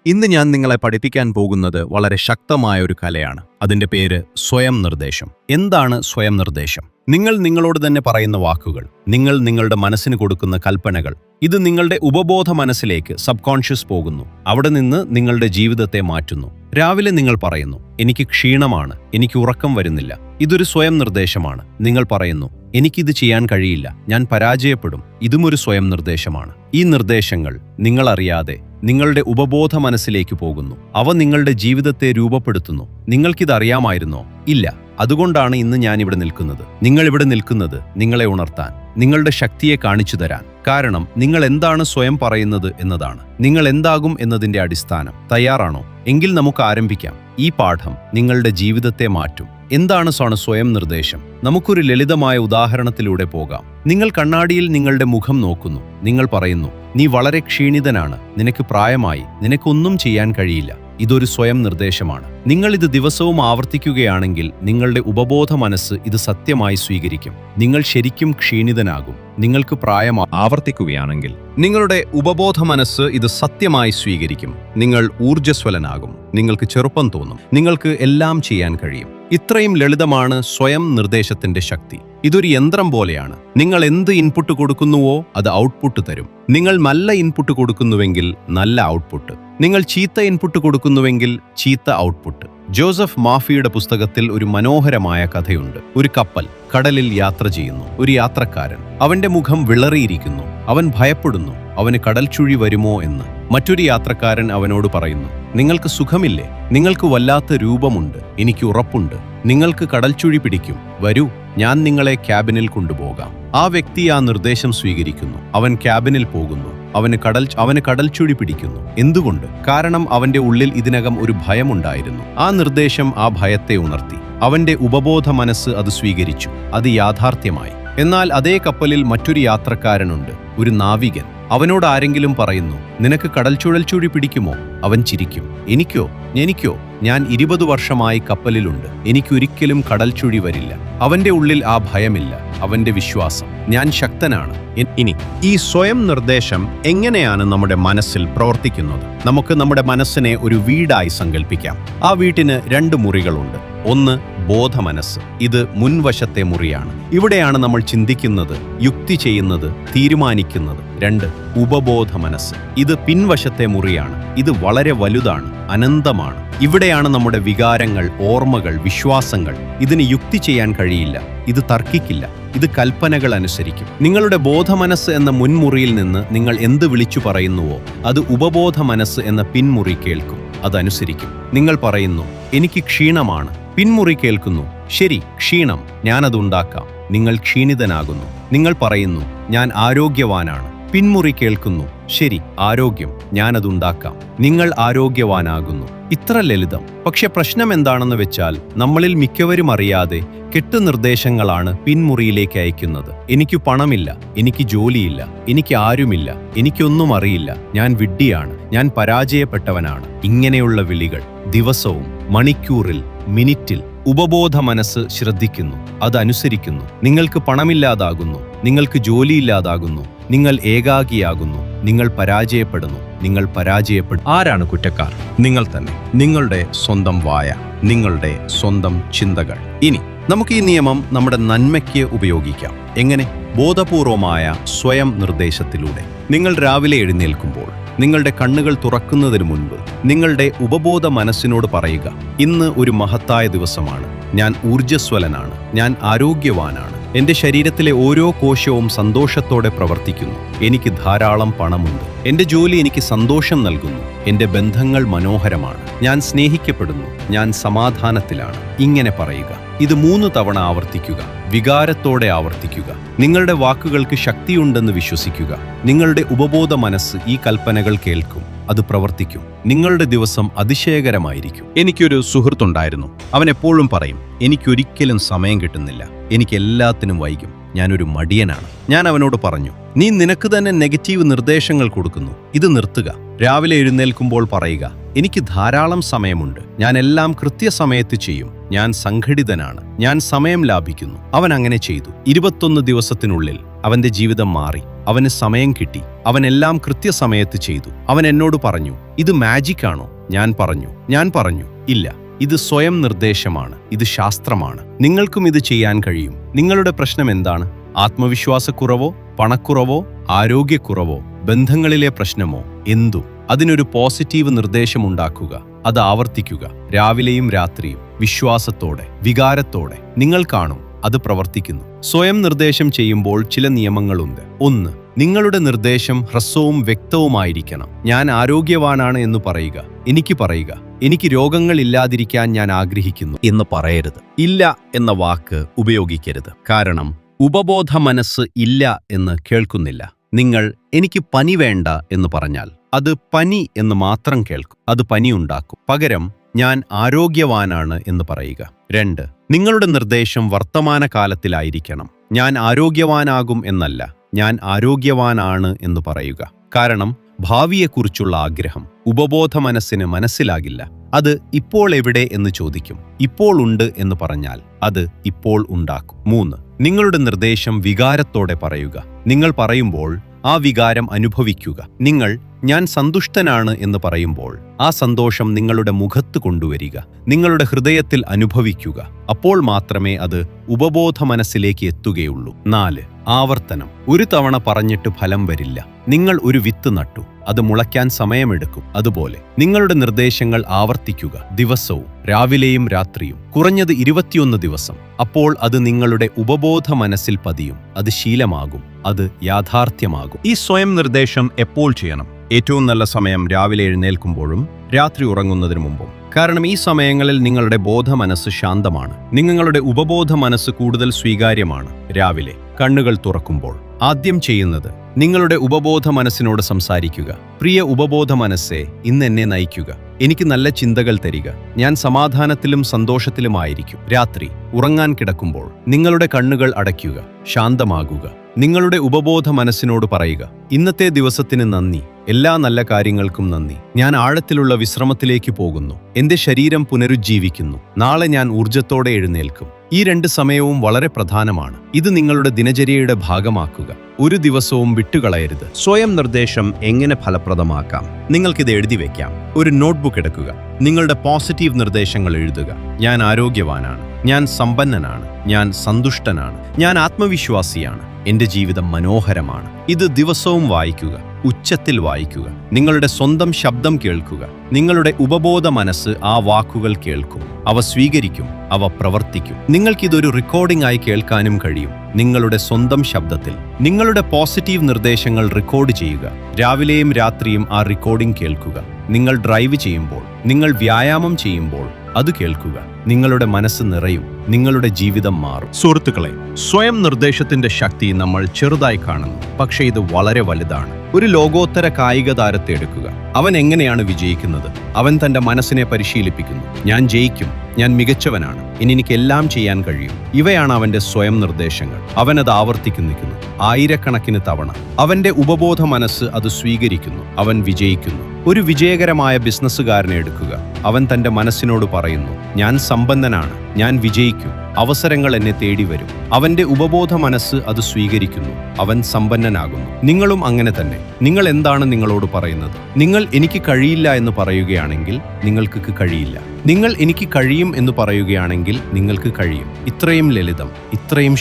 ഇന്ന് ഞാൻ നിങ്ങളെ പഠിപ്പിക്കാൻ പോകുന്നത് വളരെ ശക്തമായ ഒരു കലയാണ്. അതിന്റെ പേര് സ്വയം നിർദ്ദേശം. എന്താണ് സ്വയം നിർദ്ദേശം? നിങ്ങൾ നിങ്ങളോട് തന്നെ പറയുന്ന വാക്കുകൾ, നിങ്ങൾ നിങ്ങളുടെ മനസ്സിന് കൊടുക്കുന്ന കൽപ്പനകൾ, ഇത് നിങ്ങളുടെ ഉപബോധ മനസ്സിലേക്ക് സബ്കോൺഷ്യസ് പോകുന്നു. അവിടെ നിന്ന് നിങ്ങളുടെ ജീവിതത്തെ മാറ്റുന്നു. രാവിലെ നിങ്ങൾ പറയുന്നു, എനിക്ക് ക്ഷീണമാണ്, എനിക്ക് ഉറക്കം വരുന്നില്ല. ഇതൊരു സ്വയം നിർദ്ദേശമാണ്. നിങ്ങൾ പറയുന്നു, എനിക്കിത് ചെയ്യാൻ കഴിയില്ല, ഞാൻ പരാജയപ്പെടും. ഇതും ഒരു സ്വയം നിർദ്ദേശമാണ്. ഈ നിർദ്ദേശങ്ങൾ നിങ്ങളറിയാതെ നിങ്ങളുടെ ഉപബോധ മനസ്സിലേക്ക് പോകുന്നു. അവ നിങ്ങളുടെ ജീവിതത്തെ രൂപപ്പെടുത്തുന്നു. നിങ്ങൾക്കിതറിയാമായിരുന്നോ? ഇല്ല. അതുകൊണ്ടാണ് ഇന്ന് ഞാനിവിടെ നിൽക്കുന്നത്. നിങ്ങളിവിടെ നിൽക്കുന്നത് നിങ്ങളെ ഉണർത്താൻ, നിങ്ങളുടെ ശക്തിയെ കാണിച്ചു തരാൻ. കാരണം നിങ്ങൾ എന്താണ് സ്വയം പറയുന്നത് എന്നതാണ് നിങ്ങൾ എന്താകും എന്നതിന്റെ അടിസ്ഥാനം. തയ്യാറാണോ? എങ്കിൽ നമുക്ക് ആരംഭിക്കാം. ഈ പാഠം നിങ്ങളുടെ ജീവിതത്തെ മാറ്റും. എന്താണ് സ്വയം നിർദ്ദേശം? നമുക്കൊരു ലളിതമായ ഉദാഹരണത്തിലൂടെ പോകാം. നിങ്ങൾ കണ്ണാടിയിൽ നിങ്ങളുടെ മുഖം നോക്കുന്നു. നിങ്ങൾ പറയുന്നു, നീ വളരെ ക്ഷീണിതനാണ്, നിനക്ക് പ്രായമായി, നിനക്കൊന്നും ചെയ്യാൻ കഴിയില്ല. ഇതൊരു സ്വയം നിർദ്ദേശമാണ്. നിങ്ങൾ ഇത് ദിവസവും ആവർത്തിക്കുകയാണെങ്കിൽ നിങ്ങളുടെ ഉപബോധ മനസ്സ് ഇത് സത്യമായി സ്വീകരിക്കും. നിങ്ങൾ ശരിക്കും ക്ഷീണിതനാകും, നിങ്ങൾക്ക് ആവർത്തിക്കുകയാണെങ്കിൽ നിങ്ങളുടെ ഉപബോധ മനസ്സ് ഇത് സത്യമായി സ്വീകരിക്കും. നിങ്ങൾ ഊർജ്ജസ്വലനാകും, നിങ്ങൾക്ക് ചെറുപ്പം തോന്നും, നിങ്ങൾക്ക് എല്ലാം ചെയ്യാൻ കഴിയും. ഇത്രയും ലളിതമാണ് സ്വയം നിർദ്ദേശത്തിന്റെ ശക്തി. ഇതൊരു യന്ത്രം പോലെയാണ്. നിങ്ങൾ എന്ത് ഇൻപുട്ട് കൊടുക്കുന്നുവോ അത് ഔട്ട്പുട്ട് തരും. നിങ്ങൾ നല്ല ഇൻപുട്ട് കൊടുക്കുന്നുവെങ്കിൽ നല്ല ഔട്ട്പുട്ട്. നിങ്ങൾ ചീത്ത ഇൻപുട്ട് കൊടുക്കുന്നുവെങ്കിൽ ചീത്ത ഔട്ട്പുട്ട്. ജോസഫ് മാഫിയുടെ പുസ്തകത്തിൽ ഒരു മനോഹരമായ കഥയുണ്ട്. ഒരു കപ്പൽ കടലിൽ യാത്ര ചെയ്യുന്നു. ഒരു യാത്രക്കാരൻ, അവന്റെ മുഖം വിളറിയിരിക്കുന്നു. അവൻ ഭയപ്പെടുന്നു, അവന് കടൽച്ചുഴി വരുമോ എന്ന്. മറ്റൊരു യാത്രക്കാരൻ അവനോട് പറയുന്നു, നിങ്ങൾക്ക് സുഖമില്ലേ? നിങ്ങൾക്ക് വല്ലാത്ത രൂപമുണ്ട്, എനിക്ക് ഉറപ്പുണ്ട്, നിങ്ങൾക്ക് കടൽച്ചുഴി പിടിക്കും. വരൂ, ഞാൻ നിങ്ങളെ ക്യാബിനിൽ കൊണ്ടുപോകാം. ആ വ്യക്തി ആ നിർദ്ദേശം സ്വീകരിക്കുന്നു. അവൻ ക്യാബിനിൽ പോകുന്നു. അവന് കടൽച്ചുഴി പിടിക്കുന്നു. എന്തുകൊണ്ട്? കാരണം അവന്റെ ഉള്ളിൽ ഇതിനകം ഒരു ഭയമുണ്ടായിരുന്നു. ആ നിർദ്ദേശം ആ ഭയത്തെ ഉണർത്തി. അവന്റെ ഉപബോധ മനസ്സ് അത് സ്വീകരിച്ചു. അത് യാഥാർത്ഥ്യമായി. എന്നാൽ അതേ കപ്പലിൽ മറ്റൊരു യാത്രക്കാരനുണ്ട്, ഒരു നാവികൻ. അവനോട് ആരെങ്കിലും പറയുന്നു, നിനക്ക് കടൽച്ചുഴി പിടിക്കുമോ? അവൻ ചിരിക്കും. എനിക്കോ? ഞാൻ 20 വർഷമായി കപ്പലിലുണ്ട്, എനിക്കൊരിക്കലും കടൽച്ചുഴി വരില്ല. അവന്റെ ഉള്ളിൽ ആ ഭയമില്ല, അവന്റെ വിശ്വാസം, ഞാൻ ശക്തനാണ്. ഇനി ഈ സ്വയം നിർദ്ദേശം എങ്ങനെയാണ് നമ്മുടെ മനസ്സിൽ പ്രവർത്തിക്കുന്നത്? നമുക്ക് നമ്മുടെ മനസ്സിനെ ഒരു വീടായി സങ്കല്പിക്കാം. ആ വീട്ടിന് 2 മുറികളുണ്ട്. ഒന്ന് ബോധമനസ്സ്. ഇത് മുൻവശത്തെ മുറിയാണ്. ഇവിടെയാണ് നമ്മൾ ചിന്തിക്കുന്നത്, യുക്തി ചെയ്യുന്നത്, തീരുമാനിക്കുന്നത്. 2 ഉപബോധ മനസ്സ്. ഇത് പിൻവശത്തെ മുറിയാണ്. ഇത് വളരെ വലുതാണ്, അനന്തമാണ്. ഇവിടെയാണ് നമ്മുടെ വികാരങ്ങൾ, ഓർമ്മകൾ, വിശ്വാസങ്ങൾ. ഇതിന് യുക്തി ചെയ്യാൻ കഴിയില്ല, ഇത് തർക്കിക്കില്ല, ഇത് കൽപ്പനകൾ അനുസരിക്കും. നിങ്ങളുടെ ബോധമനസ്സ് എന്ന മുൻമുറിയിൽ നിന്ന് നിങ്ങൾ എന്ത് വിളിച്ചു പറയുന്നുവോ അത് ഉപബോധ മനസ്സ് എന്ന പിൻമുറി കേൾക്കും, അതനുസരിക്കും. നിങ്ങൾ പറയുന്നു, എനിക്ക് ക്ഷീണമാണ്. പിൻമുറി കേൾക്കുന്നു, ശരി, ക്ഷീണം, ഞാനതുണ്ടാക്കാം. നിങ്ങൾ ക്ഷീണിതനാകുന്നു. നിങ്ങൾ പറയുന്നു, ഞാൻ ആരോഗ്യവാനാണ്. പിൻമുറി കേൾക്കുന്നു, ശരി, ആരോഗ്യം, ഞാനതുണ്ടാക്കാം. നിങ്ങൾ ആരോഗ്യവാനാകുന്നു. ഇത്ര ലളിതം. പക്ഷെ പ്രശ്നം എന്താണെന്ന് വെച്ചാൽ നമ്മളിൽ മിക്കവരും അറിയാതെ കെട്ടുനിർദ്ദേശങ്ങളാണ് പിൻമുറിയിലേക്ക് അയക്കുന്നത്. എനിക്ക് പണമില്ല, എനിക്ക് ജോലിയില്ല, എനിക്ക് ആരുമില്ല, എനിക്കൊന്നും അറിയില്ല, ഞാൻ വിഡ്ഢിയാണ്, ഞാൻ പരാജയപ്പെട്ടവനാണ്. ഇങ്ങനെയുള്ള വിളികൾ ദിവസവും, മണിക്കൂറിൽ, മിനിറ്റിൽ ഉപബോധ മനസ്സ് ശ്രദ്ധിക്കുന്നു, അതനുസരിക്കുന്നു. നിങ്ങൾക്ക് പണമില്ലാതാകുന്നു, നിങ്ങൾക്ക് ജോലിയില്ലാതാകുന്നു, നിങ്ങൾ ഏകാകിയാകുന്നു, നിങ്ങൾ പരാജയപ്പെടുന്നു. ആരാണ് കുറ്റക്കാർ? നിങ്ങൾ തന്നെ. നിങ്ങളുടെ സ്വന്തം വായ, നിങ്ങളുടെ സ്വന്തം ചിന്തകൾ. ഇനി നമുക്ക് ഈ നിയമം നമ്മുടെ നന്മയ്ക്ക് ഉപയോഗിക്കാം. എങ്ങനെ? ബോധപൂർവമായ സ്വയം നിർദ്ദേശത്തിലൂടെ. നിങ്ങൾ രാവിലെ എഴുന്നേൽക്കുമ്പോൾ, നിങ്ങളുടെ കണ്ണുകൾ തുറക്കുന്നതിന് മുൻപ് നിങ്ങളുടെ ഉപബോധ മനസ്സിനോട് പറയുക, ഇന്ന് ഒരു മഹത്തായ ദിവസമാണ്, ഞാൻ ഊർജ്ജസ്വലനാണ്, ഞാൻ ആരോഗ്യവാനാണ്, എന്റെ ശരീരത്തിലെ ഓരോ കോശവും സന്തോഷത്തോടെ പ്രവർത്തിക്കുന്നു, എനിക്ക് ധാരാളം പണമുണ്ട്, എന്റെ ജോലി എനിക്ക് സന്തോഷം നൽകുന്നു, എന്റെ ബന്ധങ്ങൾ മനോഹരമാണ്, ഞാൻ സ്നേഹിക്കപ്പെടുന്നു, ഞാൻ സമാധാനത്തിലാണ്. ഇങ്ങനെ പറയുക. ഇത് 3 തവണ ആവർത്തിക്കുക. വികാരത്തോടെ ആവർത്തിക്കുക. നിങ്ങളുടെ വാക്കുകൾക്ക് ശക്തിയുണ്ടെന്ന് വിശ്വസിക്കുക. നിങ്ങളുടെ ഉപബോധ മനസ്സ് ഈ കൽപ്പനകൾ കേൾക്കും, അത് പ്രവർത്തിക്കും. നിങ്ങളുടെ ദിവസം അതിശയകരമായിരിക്കും. എനിക്കൊരു സുഹൃത്തുണ്ടായിരുന്നു. അവൻ എപ്പോഴും പറയും, എനിക്കൊരിക്കലും സമയം കിട്ടുന്നില്ല, എനിക്ക് എല്ലാത്തിനും വൈകും, ഞാനൊരു മടിയനാണ്. ഞാൻ അവനോട് പറഞ്ഞു, നീ നിനക്ക് തന്നെ നെഗറ്റീവ് നിർദ്ദേശങ്ങൾ കൊടുക്കുന്നു, ഇത് നിർത്തുക. രാവിലെ എഴുന്നേൽക്കുമ്പോൾ പറയുക, എനിക്ക് ധാരാളം സമയമുണ്ട്, ഞാൻ എല്ലാം കൃത്യസമയത്ത് ചെയ്യും, ഞാൻ സംഘടിതനാണ്, ഞാൻ സമയം ലാഭിക്കുന്നു. അവൻ അങ്ങനെ ചെയ്തു. 21 ദിവസത്തിനുള്ളിൽ അവന്റെ ജീവിതം മാറി. അവന് സമയം കിട്ടി. അവൻ എല്ലാം കൃത്യസമയത്ത് ചെയ്തു. അവൻ എന്നോട് പറഞ്ഞു, ഇത് മാജിക് ആണോ? ഞാൻ പറഞ്ഞു ഇല്ല, ഇത് സ്വയം നിർദ്ദേശമാണ്, ഇത് ശാസ്ത്രമാണ്. നിങ്ങൾക്കും ഇത് ചെയ്യാൻ കഴിയും. നിങ്ങളുടെ പ്രശ്നം എന്താണ്? ആത്മവിശ്വാസക്കുറവോ, പണക്കുറവോ, ആരോഗ്യക്കുറവോ, ബന്ധങ്ങളിലെ പ്രശ്നമോ, എന്തും. അതിനൊരു പോസിറ്റീവ് നിർദ്ദേശമുണ്ടാക്കുക. അത് ആവർത്തിക്കുക, രാവിലെയും രാത്രിയും, വിശ്വാസത്തോടെ, വികാരത്തോടെ. നിങ്ങൾ കാണും, അത് പ്രവർത്തിക്കുന്നു. സ്വയം നിർദ്ദേശം ചെയ്യുമ്പോൾ ചില നിയമങ്ങളുണ്ട്. 1. നിങ്ങളുടെ നിർദ്ദേശം ഹ്രസ്വവും വ്യക്തവുമായിരിക്കണം. ഞാൻ ആരോഗ്യവാനാണ് എന്ന് പറയുക. എനിക്ക് രോഗങ്ങൾ ഇല്ലാതിരിക്കാൻ ഞാൻ ആഗ്രഹിക്കുന്നു എന്ന് പറയരുത്. ഇല്ല എന്ന വാക്ക് ഉപയോഗിക്കരുത്. കാരണം ഉപബോധ മനസ്സ് ഇല്ല എന്ന് കേൾക്കുന്നില്ല. നിങ്ങൾ എനിക്ക് പനി വേണ്ട എന്ന് പറഞ്ഞാൽ അത് പനി എന്ന് മാത്രം കേൾക്കും. അത് പനിയുണ്ടാക്കും. പകരം ഞാൻ ആരോഗ്യവാനാണ് എന്ന് പറയുക. 2. നിങ്ങളുടെ നിർദ്ദേശം വർത്തമാനകാലത്തിലായിരിക്കണം. ഞാൻ ആരോഗ്യവാനാകും എന്നല്ല, ഞാൻ ആരോഗ്യവാനാണ് എന്ന് പറയുക. കാരണം ഭാവിയെക്കുറിച്ചുള്ള ആഗ്രഹം ഉപബോധ മനസ്സിന് മനസ്സിലാകില്ല. അത് ഇപ്പോൾ എവിടെ എന്ന് ചോദിക്കും. ഇപ്പോൾ ഉണ്ട് എന്ന് പറഞ്ഞാൽ അത് ഇപ്പോൾ ഉണ്ടാക്കും. 3. നിങ്ങളുടെ നിർദ്ദേശം വികാരത്തോടെ പറയുക. നിങ്ങൾ പറയുമ്പോൾ ആ വികാരം അനുഭവിക്കുക. ഞാൻ സന്തുഷ്ടനാണ് എന്ന് പറയുമ്പോൾ ആ സന്തോഷം നിങ്ങളുടെ മുഖത്ത് കൊണ്ടുവരിക. നിങ്ങളുടെ ഹൃദയത്തിൽ അനുഭവിക്കുക. അപ്പോൾ മാത്രമേ അത് ഉപബോധ മനസ്സിലേക്ക് എത്തുകയുള്ളൂ. 4. ആവർത്തനം. ഒരു തവണ പറഞ്ഞിട്ട് ഫലം വരില്ല. നിങ്ങൾ ഒരു വിത്ത് നട്ടു, അത് മുളയ്ക്കാൻ സമയമെടുക്കും. അതുപോലെ നിങ്ങളുടെ നിർദ്ദേശങ്ങൾ ആവർത്തിക്കുക, ദിവസവും, രാവിലെയും രാത്രിയും, കുറഞ്ഞത് 21 ദിവസം. അപ്പോൾ അത് നിങ്ങളുടെ ഉപബോധ മനസ്സിൽ പതിയും. അത് ശീലമാകും, അത് യാഥാർത്ഥ്യമാകും. ഈ സ്വയം നിർദ്ദേശം എപ്പോൾ ചെയ്യണം? ഏറ്റവും നല്ല സമയം രാവിലെ എഴുന്നേൽക്കുമ്പോഴും രാത്രി ഉറങ്ങുന്നതിന് മുമ്പും. കാരണം ഈ സമയങ്ങളിൽ നിങ്ങളുടെ ബോധ മനസ്സ് ശാന്തമാണ്. നിങ്ങളുടെ ഉപബോധ മനസ്സ് കൂടുതൽ സ്വീകാര്യമാണ്. രാവിലെ കണ്ണുകൾ തുറക്കുമ്പോൾ ആദ്യം ചെയ്യുന്നത് നിങ്ങളുടെ ഉപബോധ മനസ്സിനോട് സംസാരിക്കുക. പ്രിയ ഉപബോധ മനസ്സേ, ഇന്ന് എന്നെ നയിക്കുക. എനിക്ക് നല്ല ചിന്തകൾ തരിക. ഞാൻ സമാധാനത്തിലും സന്തോഷത്തിലുമായിരിക്കും. രാത്രി ഉറങ്ങാൻ കിടക്കുമ്പോൾ നിങ്ങളുടെ കണ്ണുകൾ അടയ്ക്കുക, ശാന്തമാകുക. നിങ്ങളുടെ ഉപബോധ മനസ്സിനോട് പറയുക, ഇന്നത്തെ ദിവസത്തിന് നന്ദി, എല്ലാ നല്ല കാര്യങ്ങൾക്കും നന്ദി. ഞാൻ ആഴത്തിലുള്ള വിശ്രമത്തിലേക്ക് പോകുന്നു. എന്റെ ശരീരം പുനരുജ്ജീവിക്കുന്നു. നാളെ ഞാൻ ഊർജത്തോടെ എഴുന്നേൽക്കും. ഈ 2 സമയവും വളരെ പ്രധാനമാണ്. ഇത് നിങ്ങളുടെ ദിനചര്യയുടെ ഭാഗമാക്കുക. ഒരു ദിവസവും വിട്ടുകളയരുത്. സ്വയം നിർദ്ദേശം എങ്ങനെ ഫലപ്രദമാക്കാം? നിങ്ങൾക്കിത് എഴുതി വെക്കാം. ഒരു നോട്ട്ബുക്ക് എടുക്കുക. നിങ്ങളുടെ പോസിറ്റീവ് നിർദ്ദേശങ്ങൾ എഴുതുക. ഞാൻ ആരോഗ്യവാനാണ്, ഞാൻ സമ്പന്നനാണ്, ഞാൻ സന്തുഷ്ടനാണ്, ഞാൻ ആത്മവിശ്വാസിയാണ്, എന്റെ ജീവിതം മനോഹരമാണ്. ഇത് ദിവസവും വായിക്കുക, ഉച്ചത്തിൽ വായിക്കുക. നിങ്ങളുടെ സ്വന്തം ശബ്ദം കേൾക്കുക. നിങ്ങളുടെ ഉപബോധ മനസ്സ് ആ വാക്കുകൾ കേൾക്കും. അവ സ്വീകരിക്കും, അവ പ്രവർത്തിക്കും. നിങ്ങൾക്കിതൊരു റെക്കോർഡിംഗ് ആയി കേൾക്കാനും കഴിയും. നിങ്ങളുടെ സ്വന്തം ശബ്ദത്തിൽ നിങ്ങളുടെ പോസിറ്റീവ് നിർദ്ദേശങ്ങൾ റെക്കോർഡ് ചെയ്യുക. രാവിലെയും രാത്രിയും ആ റെക്കോർഡിംഗ് കേൾക്കുക. നിങ്ങൾ ഡ്രൈവ് ചെയ്യുമ്പോൾ, നിങ്ങൾ വ്യായാമം ചെയ്യുമ്പോൾ അത് കേൾക്കുക. നിങ്ങളുടെ മനസ്സ് നിറയും, നിങ്ങളുടെ ജീവിതം മാറും. സുഹൃത്തുക്കളെ, സ്വയം നിർദ്ദേശത്തിന്റെ ശക്തി നമ്മൾ ചെറുതായി കാണുന്നു, പക്ഷേ ഇത് വളരെ വലുതാണ്. ഒരു ലോകോത്തര കായിക താരത്തെ എടുക്കുക. അവൻ എങ്ങനെയാണ് വിജയിക്കുന്നത്? അവൻ തന്റെ മനസ്സിനെ പരിശീലിപ്പിക്കുന്നു. ഞാൻ ജയിക്കും, ഞാൻ മികച്ചവനാണ്, ഇനി എനിക്ക് എല്ലാം ചെയ്യാൻ കഴിയും. ഇവയാണ് അവന്റെ സ്വയം നിർദ്ദേശങ്ങൾ. അവനത് ആവർത്തിക്കുന്നു ആയിരക്കണക്കിന് തവണ. അവന്റെ ഉപബോധ മനസ്സ് അത് സ്വീകരിക്കുന്നു. അവൻ വിജയിക്കുന്നു. ഒരു വിജയകരമായ ബിസിനസ്സുകാരനെ എടുക്കുക. അവൻ തന്റെ മനസ്സിനോട് പറയുന്നു, ഞാൻ സമ്പന്നനാണ്, ഞാൻ വിജയിക്കും, അവസരങ്ങൾ എന്നെ തേടി വരും. അവന്റെ ഉപബോധ മനസ്സ് അത് സ്വീകരിക്കുന്നു. അവൻ സമ്പന്നനാകുന്നു. നിങ്ങളും അങ്ങനെ തന്നെ. നിങ്ങൾ എന്താണ് നിങ്ങളോട് പറയുന്നത്? നിങ്ങൾ എനിക്ക് കഴിയില്ല എന്ന് പറയുകയാണെങ്കിൽ നിങ്ങൾക്ക് കഴിയില്ല. നിങ്ങൾ എനിക്ക് കഴിയും എന്ന് പറയുകയാണെങ്കിൽ നിങ്ങൾക്ക് കഴിയും. ഇത്രയും ലളിതം, ഇത്രയും